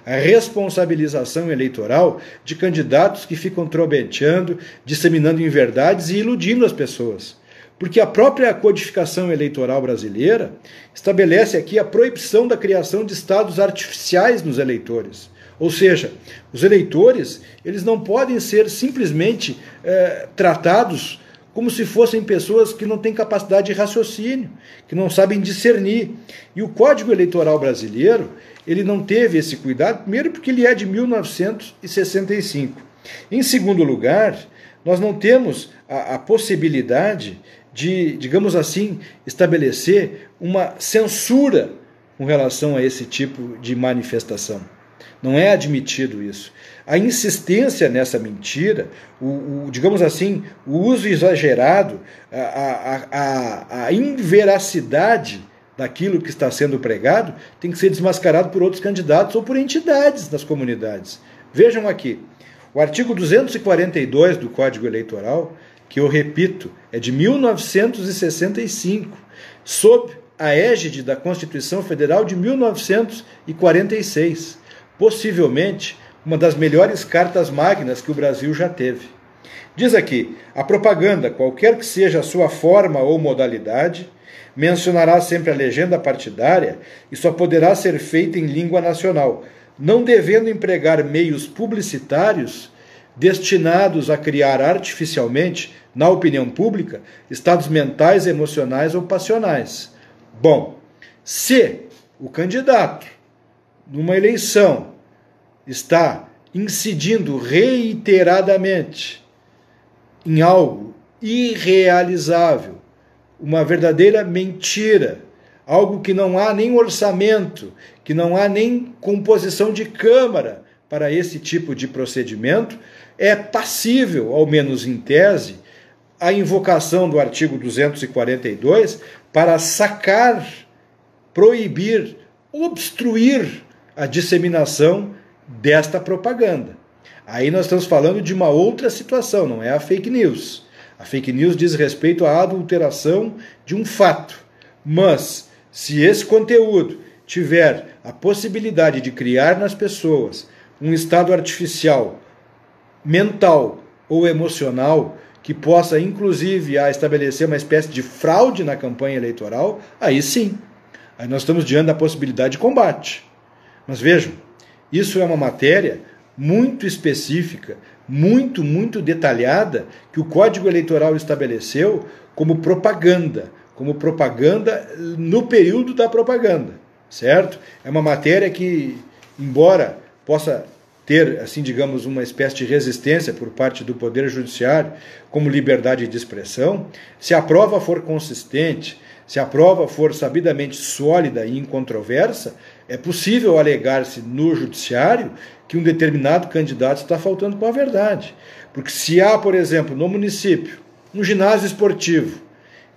a responsabilização eleitoral de candidatos que ficam trobeteando, disseminando inverdades e iludindo as pessoas. Porque a própria codificação eleitoral brasileira estabelece aqui a proibição da criação de estados artificiais nos eleitores. Ou seja, os eleitores eles não podem ser simplesmente tratados como se fossem pessoas que não têm capacidade de raciocínio, que não sabem discernir. E o Código Eleitoral brasileiro ele não teve esse cuidado, primeiro porque ele é de 1965. Em segundo lugar, nós não temos a possibilidade de, digamos assim, estabelecer uma censura com relação a esse tipo de manifestação. Não é admitido isso. A insistência nessa mentira, digamos assim, o uso exagerado, a inveracidade daquilo que está sendo pregado tem que ser desmascarado por outros candidatos ou por entidades das comunidades. Vejam aqui, o artigo 242 do Código Eleitoral, que eu repito, é de 1965, sob a égide da Constituição Federal de 1946. Possivelmente uma das melhores cartas magnas que o Brasil já teve. Diz aqui, a propaganda, qualquer que seja a sua forma ou modalidade, mencionará sempre a legenda partidária e só poderá ser feita em língua nacional, não devendo empregar meios publicitários destinados a criar artificialmente, na opinião pública, estados mentais, emocionais ou passionais. Bom, se o candidato numa eleição está incidindo reiteradamente em algo irrealizável, uma verdadeira mentira, algo que não há nem orçamento, que não há nem composição de Câmara para esse tipo de procedimento, é passível, ao menos em tese, a invocação do artigo 242 para sacar, proibir, obstruir a disseminação desta propaganda. Aí nós estamos falando de uma outra situação, não é a fake news. A fake news diz respeito à adulteração de um fato. Mas, se esse conteúdo tiver a possibilidade de criar nas pessoas um estado artificial, mental ou emocional, que possa, inclusive, estabelecer uma espécie de fraude na campanha eleitoral, aí sim. Aí nós estamos diante da possibilidade de combate. Mas vejam, isso é uma matéria muito específica, muito detalhada, que o Código Eleitoral estabeleceu como propaganda no período da propaganda, certo? É uma matéria que, embora possa ter, assim, digamos, uma espécie de resistência por parte do Poder Judiciário, como liberdade de expressão, se a prova for consistente, se a prova for sabidamente sólida e incontroversa, é possível alegar-se no Judiciário que um determinado candidato está faltando com a verdade. Porque se há, por exemplo, no município, um ginásio esportivo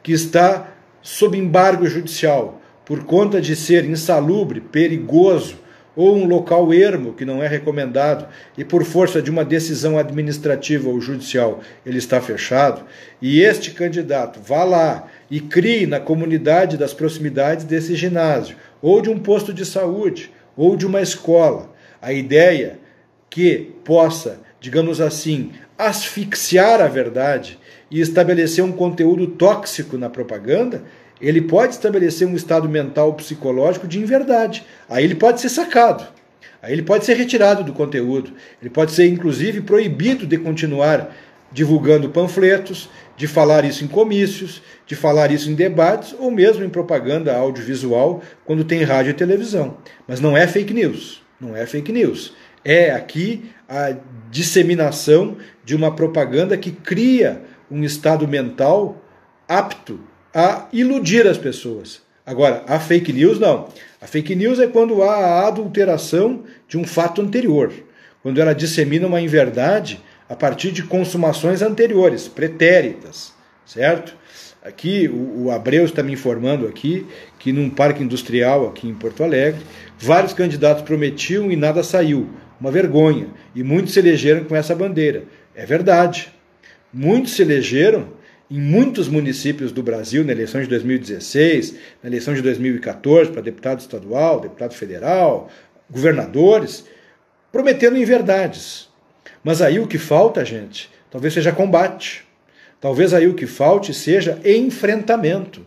que está sob embargo judicial por conta de ser insalubre, perigoso, ou um local ermo que não é recomendado e por força de uma decisão administrativa ou judicial ele está fechado, e este candidato vá lá e crie na comunidade das proximidades desse ginásio, ou de um posto de saúde, ou de uma escola, a ideia que possa, digamos assim, asfixiar a verdade e estabelecer um conteúdo tóxico na propaganda, ele pode estabelecer um estado mental psicológico de inverdade. Aí ele pode ser sacado. Aí ele pode ser retirado do conteúdo. Ele pode ser, inclusive, proibido de continuar divulgando panfletos, de falar isso em comícios, de falar isso em debates, ou mesmo em propaganda audiovisual, quando tem rádio e televisão. Mas não é fake news. Não é fake news. É aqui a disseminação de uma propaganda que cria um estado mental apto a iludir as pessoas. Agora, a fake news não. A fake news é quando há a adulteração de um fato anterior, quando ela dissemina uma inverdade a partir de consumações anteriores, pretéritas, certo? Aqui, o Abreu está me informando aqui que num parque industrial aqui em Porto Alegre, vários candidatos prometiam e nada saiu. Uma vergonha. E muitos se elegeram com essa bandeira. É verdade. Muitos se elegeram em muitos municípios do Brasil, na eleição de 2016, na eleição de 2014, para deputado estadual, deputado federal, governadores, prometendo inverdades. Mas aí o que falta, gente, talvez seja combate. Talvez aí o que falte seja enfrentamento,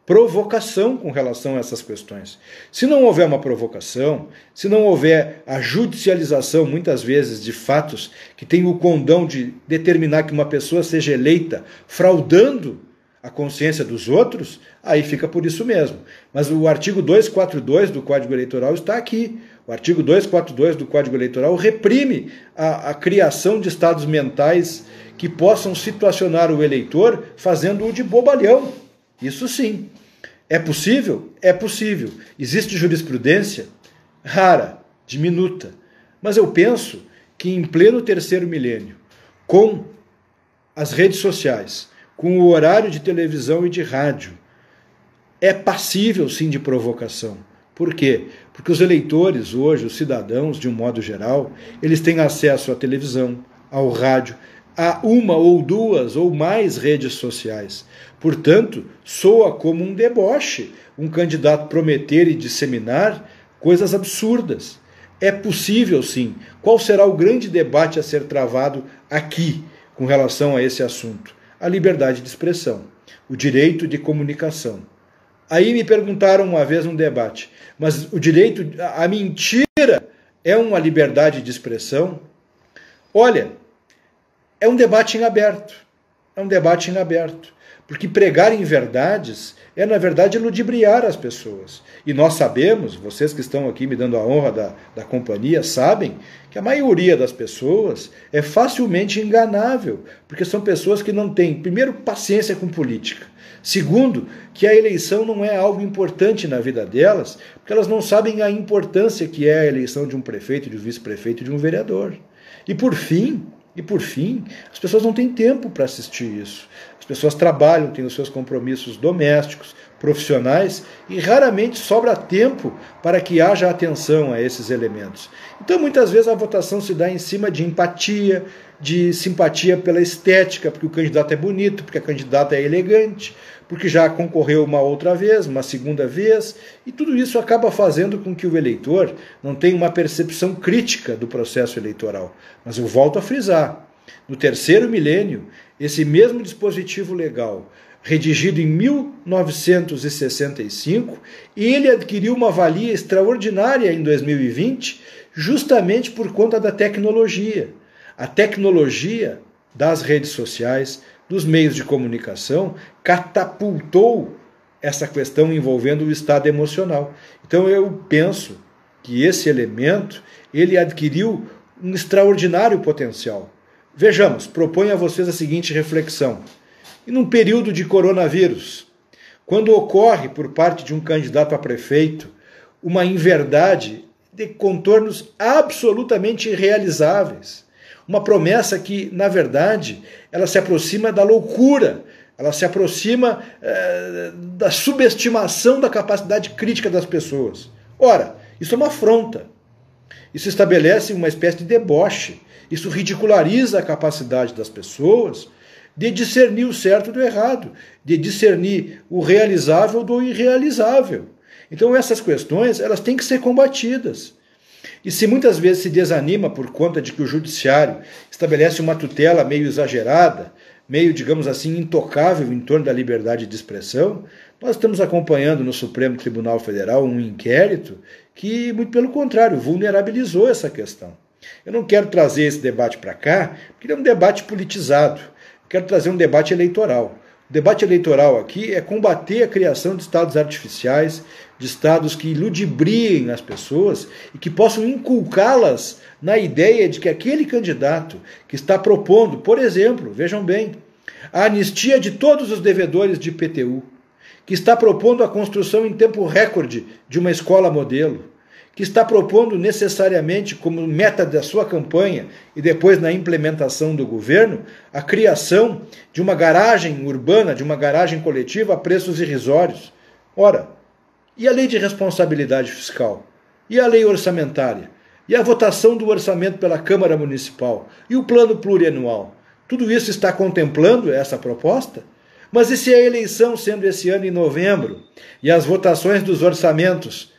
provocação com relação a essas questões. Se não houver uma provocação, se não houver a judicialização, muitas vezes, de fatos que têm o condão de determinar que uma pessoa seja eleita fraudando a consciência dos outros, aí fica por isso mesmo. Mas o artigo 242 do Código Eleitoral está aqui. O artigo 242 do Código Eleitoral reprime a criação de estados mentais que possam situacionar o eleitor fazendo-o de bobalhão. Isso sim. É possível? É possível. Existe jurisprudência? Rara, diminuta. Mas eu penso que em pleno terceiro milênio, com as redes sociais, com o horário de televisão e de rádio, é passível sim de provocação. Por quê? Porque os eleitores hoje, os cidadãos, de um modo geral, eles têm acesso à televisão, ao rádio, a uma ou duas ou mais redes sociais. Portanto, soa como um deboche um candidato prometer e disseminar coisas absurdas. É possível, sim. Qual será o grande debate a ser travado aqui com relação a esse assunto? A liberdade de expressão, o direito de comunicação. Aí me perguntaram uma vez num debate, mas o direito, a mentira é uma liberdade de expressão? Olha, é um debate em aberto. É um debate em aberto. Porque pregar em verdades é, na verdade, ludibriar as pessoas. E nós sabemos, vocês que estão aqui me dando a honra da companhia, sabem que a maioria das pessoas é facilmente enganável, porque são pessoas que não têm, primeiro, paciência com política. Segundo, que a eleição não é algo importante na vida delas, porque elas não sabem a importância que é a eleição de um prefeito, de um vice-prefeito e de um vereador. E por fim, as pessoas não têm tempo para assistir isso. As pessoas trabalham, têm os seus compromissos domésticos, profissionais e raramente sobra tempo para que haja atenção a esses elementos. Então, muitas vezes a votação se dá em cima de empatia, de simpatia pela estética, porque o candidato é bonito, porque a candidata é elegante, porque já concorreu uma outra vez, uma segunda vez, e tudo isso acaba fazendo com que o eleitor não tenha uma percepção crítica do processo eleitoral. Mas eu volto a frisar, no terceiro milênio, esse mesmo dispositivo legal, redigido em 1965, ele adquiriu uma valia extraordinária em 2020, justamente por conta da tecnologia. A tecnologia das redes sociais, dos meios de comunicação, catapultou essa questão envolvendo o estado emocional. Então eu penso que esse elemento, ele adquiriu um extraordinário potencial. Vejamos, proponho a vocês a seguinte reflexão. E num período de coronavírus, quando ocorre por parte de um candidato a prefeito uma inverdade de contornos absolutamente irrealizáveis, uma promessa que, na verdade, ela se aproxima da loucura, ela se aproxima da subestimação da capacidade crítica das pessoas. Ora, isso é uma afronta. Isso estabelece uma espécie de deboche. Isso ridiculariza a capacidade das pessoas de discernir o certo do errado, de discernir o realizável do irrealizável. Então essas questões, elas têm que ser combatidas. E se muitas vezes se desanima por conta de que o judiciário estabelece uma tutela meio exagerada, meio, digamos assim, intocável em torno da liberdade de expressão, nós estamos acompanhando no Supremo Tribunal Federal um inquérito que, muito pelo contrário, vulnerabilizou essa questão. Eu não quero trazer esse debate para cá, porque ele é um debate politizado. Eu quero trazer um debate eleitoral. O debate eleitoral aqui é combater a criação de estados artificiais, de estados que ludibriem as pessoas e que possam inculcá-las na ideia de que aquele candidato que está propondo, por exemplo, vejam bem, a anistia de todos os devedores de IPTU, que está propondo a construção em tempo recorde de uma escola modelo, que está propondo necessariamente como meta da sua campanha e depois na implementação do governo, a criação de uma garagem urbana, de uma garagem coletiva a preços irrisórios. Ora, e a lei de responsabilidade fiscal? E a lei orçamentária? E a votação do orçamento pela Câmara Municipal? E o plano plurianual? Tudo isso está contemplando essa proposta? Mas e se a eleição sendo esse ano em novembro e as votações dos orçamentos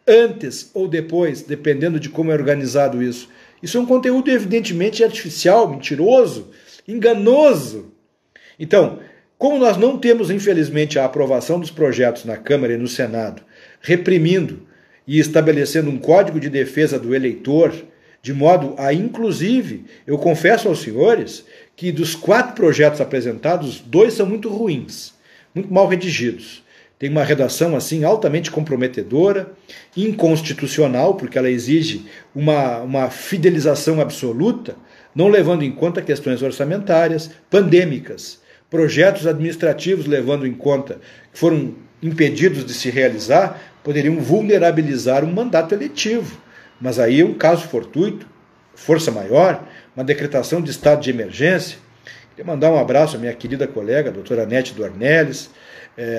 antes ou depois, dependendo de como é organizado isso? Isso é um conteúdo evidentemente artificial, mentiroso, enganoso. Então, como nós não temos, infelizmente, a aprovação dos projetos na Câmara e no Senado, reprimindo e estabelecendo um código de defesa do eleitor, de modo a, inclusive, eu confesso aos senhores que dos 4 projetos apresentados, 2 são muito ruins, muito mal redigidos. Tem uma redação assim altamente comprometedora, inconstitucional, porque ela exige uma fidelização absoluta, não levando em conta questões orçamentárias, pandêmicas, projetos administrativos levando em conta que foram impedidos de se realizar, poderiam vulnerabilizar um mandato eletivo. Mas aí é um caso fortuito, força maior, uma decretação de estado de emergência. Queria mandar um abraço à minha querida colega, a doutora Nete Dornelles,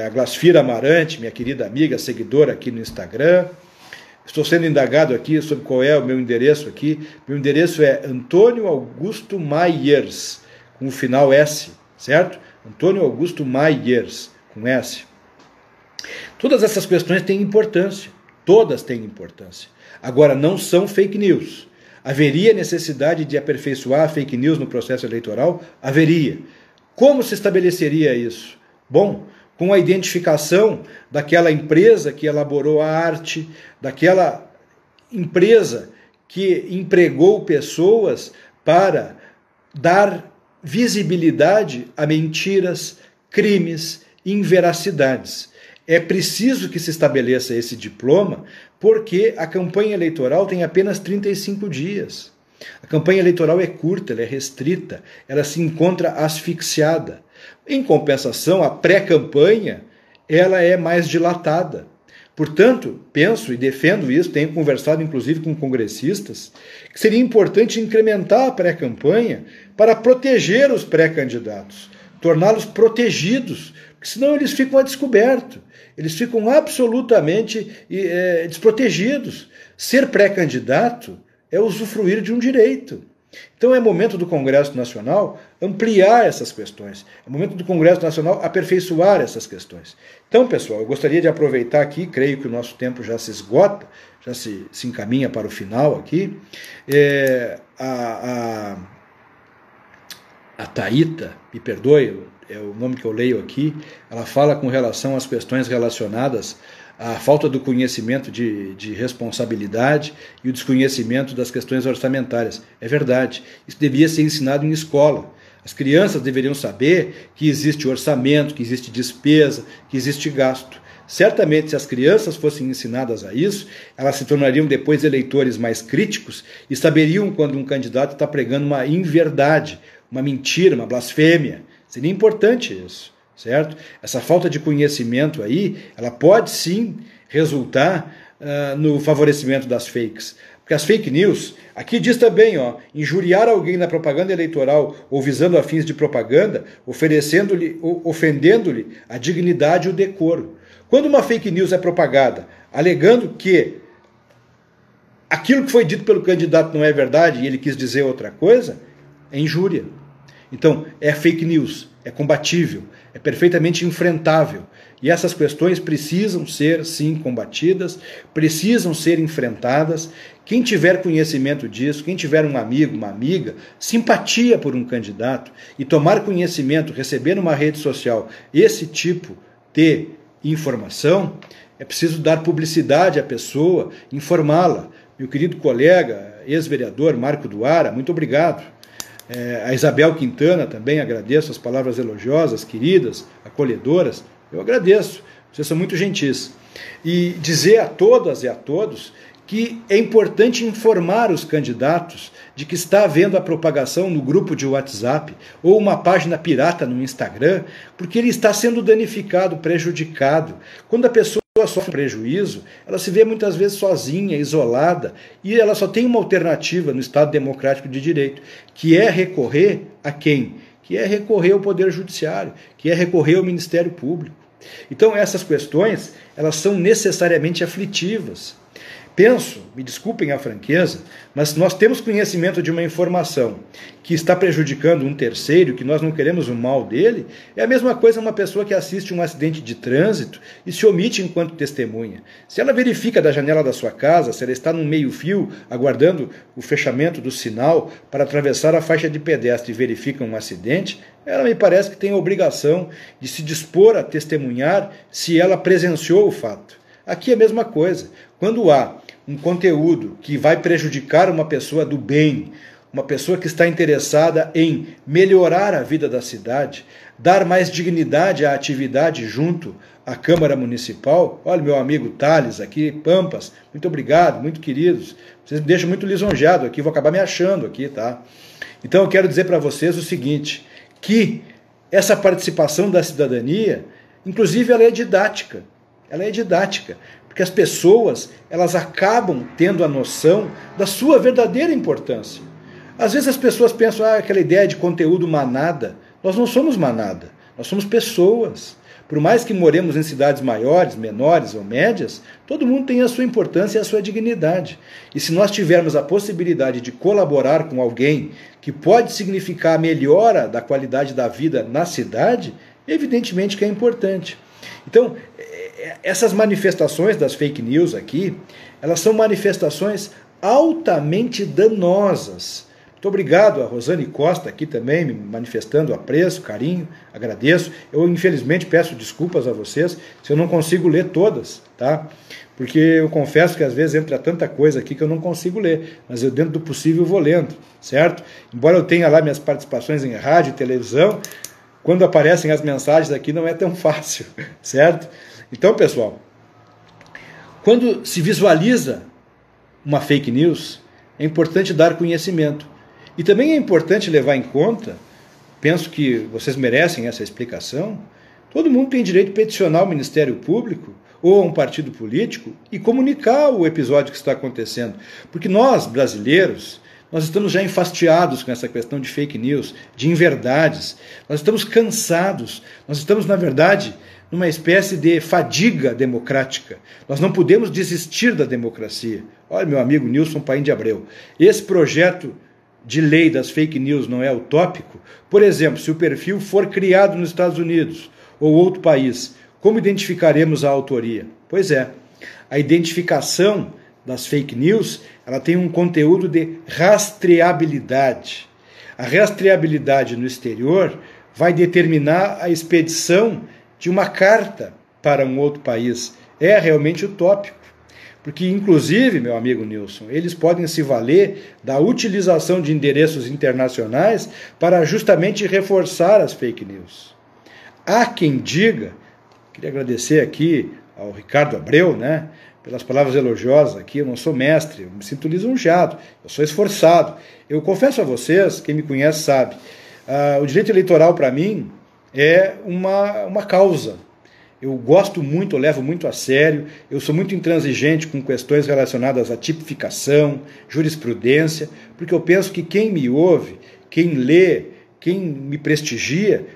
a Glasfira Amarante, minha querida amiga, seguidora aqui no Instagram. Estou sendo indagado aqui sobre qual é o meu endereço aqui. Meu endereço é Antônio Augusto Maiers, com o final S, certo? Antônio Augusto Maiers, com S. Todas essas questões têm importância, todas têm importância. Agora, não são fake news. Haveria necessidade de aperfeiçoar a fake news no processo eleitoral? Haveria. Como se estabeleceria isso? Bom, com a identificação daquela empresa que elaborou a arte, daquela empresa que empregou pessoas para dar visibilidade a mentiras, crimes, inveracidades. É preciso que se estabeleça esse diploma, porque a campanha eleitoral tem apenas 35 dias. A campanha eleitoral é curta, ela é restrita, ela se encontra asfixiada. Em compensação, a pré-campanha ela é mais dilatada. Portanto, penso e defendo isso, tenho conversado inclusive com congressistas, que seria importante incrementar a pré-campanha para proteger os pré-candidatos, torná-los protegidos, porque senão eles ficam a descoberto, eles ficam absolutamente desprotegidos. Ser pré-candidato é usufruir de um direito. Então é momento do Congresso Nacional ampliar essas questões, é momento do Congresso Nacional aperfeiçoar essas questões. Então, pessoal, eu gostaria de aproveitar aqui, creio que o nosso tempo já se esgota, já se encaminha para o final aqui, a Thaíta, me perdoe, é o nome que eu leio aqui, ela fala com relação às questões relacionadas à falta do conhecimento de responsabilidade e o desconhecimento das questões orçamentárias. É verdade, isso devia ser ensinado em escola. As crianças deveriam saber que existe orçamento, que existe despesa, que existe gasto. Certamente, se as crianças fossem ensinadas a isso, elas se tornariam depois eleitores mais críticos e saberiam quando um candidato está pregando uma inverdade, uma mentira, uma blasfêmia. Seria importante isso, certo? Essa falta de conhecimento aí, ela pode sim resultar no favorecimento das fakes. Porque as fake news, aqui diz também, injuriar alguém na propaganda eleitoral ou visando a fins de propaganda, ofendendo-lhe a dignidade e o decoro. Quando uma fake news é propagada, alegando que aquilo que foi dito pelo candidato não é verdade e ele quis dizer outra coisa, é injúria. Então, é fake news, é combatível, é perfeitamente enfrentável. E essas questões precisam ser, sim, combatidas, precisam ser enfrentadas. Quem tiver conhecimento disso, quem tiver um amigo, uma amiga, simpatia por um candidato e tomar conhecimento, receber numa rede social esse tipo de informação, é preciso dar publicidade à pessoa, informá-la. Meu querido colega, ex-vereador Marco Duara, muito obrigado. A Isabel Quintana também agradeço as palavras elogiosas, queridas, acolhedoras. Eu agradeço, vocês são muito gentis. E dizer a todas e a todos que é importante informar os candidatos de que está havendo a propagação no grupo de WhatsApp ou uma página pirata no Instagram, porque ele está sendo danificado, prejudicado. Quando a pessoa sofre prejuízo, ela se vê muitas vezes sozinha, isolada, e ela só tem uma alternativa no Estado Democrático de Direito, que é recorrer a quem? Que é recorrer ao Poder Judiciário, que é recorrer ao Ministério Público. Então essas questões, elas são necessariamente aflitivas. Penso, me desculpem a franqueza, mas nós temos conhecimento de uma informação que está prejudicando um terceiro, que nós não queremos o mal dele, é a mesma coisa uma pessoa que assiste um acidente de trânsito e se omite enquanto testemunha. Se ela verifica da janela da sua casa, se ela está num meio-fio aguardando o fechamento do sinal para atravessar a faixa de pedestre e verifica um acidente, ela me parece que tem a obrigação de se dispor a testemunhar se ela presenciou o fato. Aqui é a mesma coisa. Quando há um conteúdo que vai prejudicar uma pessoa do bem, uma pessoa que está interessada em melhorar a vida da cidade, dar mais dignidade à atividade junto à Câmara Municipal, olha meu amigo Thales aqui, Pampas, muito obrigado, muito queridos, vocês me deixam muito lisonjeado aqui, vou acabar me achando aqui, tá? Então eu quero dizer para vocês o seguinte, que essa participação da cidadania, inclusive ela é didática, porque as pessoas, elas acabam tendo a noção da sua verdadeira importância. Às vezes as pessoas pensam, aquela ideia de conteúdo manada. Nós não somos manada, nós somos pessoas. Por mais que moremos em cidades maiores, menores ou médias, todo mundo tem a sua importância e a sua dignidade. E se nós tivermos a possibilidade de colaborar com alguém que pode significar a melhora da qualidade da vida na cidade, evidentemente que é importante. Então, essas manifestações das fake news aqui, elas são manifestações altamente danosas. Muito obrigado a Rosane Costa aqui também, me manifestando apreço, carinho, agradeço. Eu, infelizmente, peço desculpas a vocês se eu não consigo ler todas, tá? Porque eu confesso que às vezes entra tanta coisa aqui que eu não consigo ler, mas eu, dentro do possível, vou lendo, certo? Embora eu tenha lá minhas participações em rádio e televisão, quando aparecem as mensagens aqui não é tão fácil, certo? Então, pessoal, quando se visualiza uma fake news, é importante dar conhecimento. E também é importante levar em conta, penso que vocês merecem essa explicação, todo mundo tem direito de peticionar ao Ministério Público ou a um partido político e comunicar o episódio que está acontecendo. Porque nós, brasileiros, Nós estamos já enfastiados com essa questão de fake news, de inverdades. Nós estamos cansados. Nós estamos, na verdade, numa espécie de fadiga democrática. Nós não podemos desistir da democracia. Olha, meu amigo Nilson Paim de Abreu, esse projeto de lei das fake news não é utópico? Por exemplo, se o perfil for criado nos Estados Unidos ou outro país, como identificaremos a autoria? Pois é, a identificação das fake news, ela tem um conteúdo de rastreabilidade. A rastreabilidade no exterior vai determinar a expedição de uma carta para um outro país. É realmente utópico. Porque, inclusive, meu amigo Nilson, eles podem se valer da utilização de endereços internacionais para justamente reforçar as fake news. Há quem diga, queria agradecer aqui ao Ricardo Abreu, né, pelas palavras elogiosas aqui, eu não sou mestre, eu me sinto lisonjeado, eu sou esforçado. Eu confesso a vocês, quem me conhece sabe, o direito eleitoral para mim é uma causa. Eu gosto muito, eu levo muito a sério, eu sou muito intransigente com questões relacionadas à tipificação, jurisprudência, porque eu penso que quem me ouve, quem lê, quem me prestigia,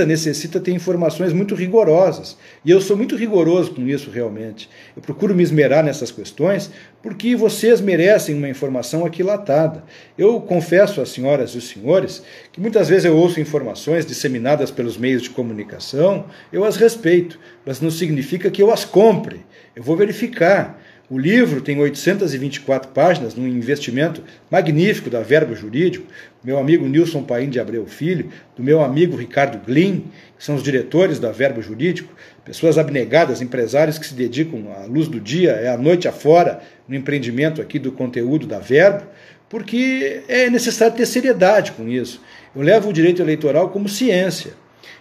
necessita ter informações muito rigorosas. E eu sou muito rigoroso com isso realmente. Eu procuro me esmerar nessas questões porque vocês merecem uma informação aquilatada. Eu confesso às senhoras e os senhores que muitas vezes eu ouço informações disseminadas pelos meios de comunicação, eu as respeito, mas não significa que eu as compre. Eu vou verificar. O livro tem 824 páginas, num investimento magnífico da Verbo Jurídico, do meu amigo Nilson Paim de Abreu Filho, do meu amigo Ricardo Glin, que são os diretores da Verbo Jurídico, pessoas abnegadas, empresários que se dedicam à luz do dia, à noite afora, no empreendimento aqui do conteúdo da Verbo, porque é necessário ter seriedade com isso. Eu levo o direito eleitoral como ciência.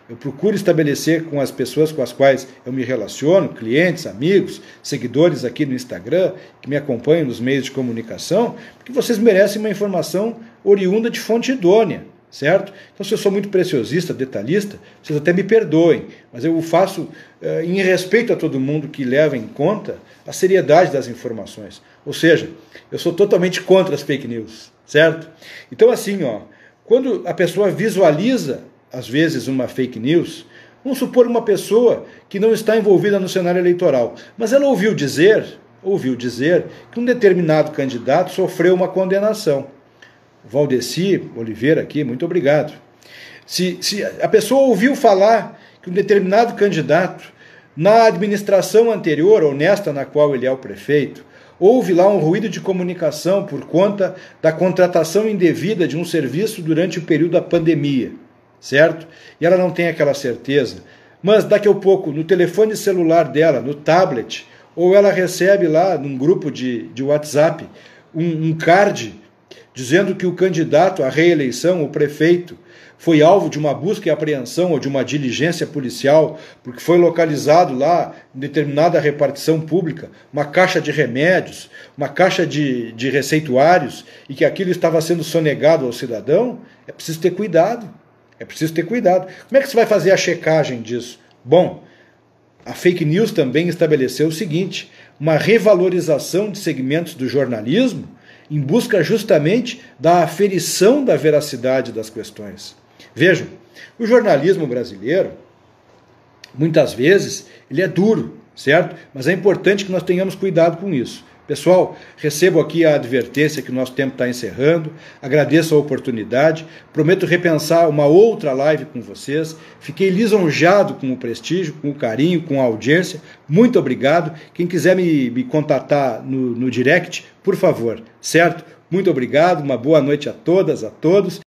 Eu procuro estabelecer com as pessoas com as quais eu me relaciono, clientes, amigos, seguidores aqui no Instagram, que me acompanham nos meios de comunicação, porque vocês merecem uma informação oriunda de fonte idônea, certo? Então, se eu sou muito preciosista, detalhista, vocês até me perdoem, mas eu o faço em respeito a todo mundo que leva em conta a seriedade das informações. Ou seja, eu sou totalmente contra as fake news, certo? Então, assim, quando a pessoa visualiza às vezes uma fake news, vamos supor uma pessoa que não está envolvida no cenário eleitoral, mas ela ouviu dizer que um determinado candidato sofreu uma condenação. Valdeci Oliveira aqui, muito obrigado. Se a pessoa ouviu falar que um determinado candidato, na administração anterior, ou nesta na qual ele é o prefeito, houve lá um ruído de comunicação por conta da contratação indevida de um serviço durante o período da pandemia, certo? E ela não tem aquela certeza. Mas daqui a pouco, no telefone celular dela, no tablet, ou ela recebe lá num grupo de WhatsApp um card dizendo que o candidato à reeleição, o prefeito, foi alvo de uma busca e apreensão ou de uma diligência policial, porque foi localizado lá, em determinada repartição pública, uma caixa de remédios, uma caixa de receituários, e que aquilo estava sendo sonegado ao cidadão, é preciso ter cuidado. É preciso ter cuidado. Como é que você vai fazer a checagem disso? Bom, a fake news também estabeleceu o seguinte, uma revalorização de segmentos do jornalismo em busca justamente da aferição da veracidade das questões. Vejam, o jornalismo brasileiro, muitas vezes, ele é duro, certo? Mas é importante que nós tenhamos cuidado com isso. Pessoal, recebo aqui a advertência que o nosso tempo está encerrando, agradeço a oportunidade, prometo repensar uma outra live com vocês, fiquei lisonjado com o prestígio, com o carinho, com a audiência, muito obrigado. Quem quiser me contatar no direct, por favor, certo? Muito obrigado, uma boa noite a todas, a todos.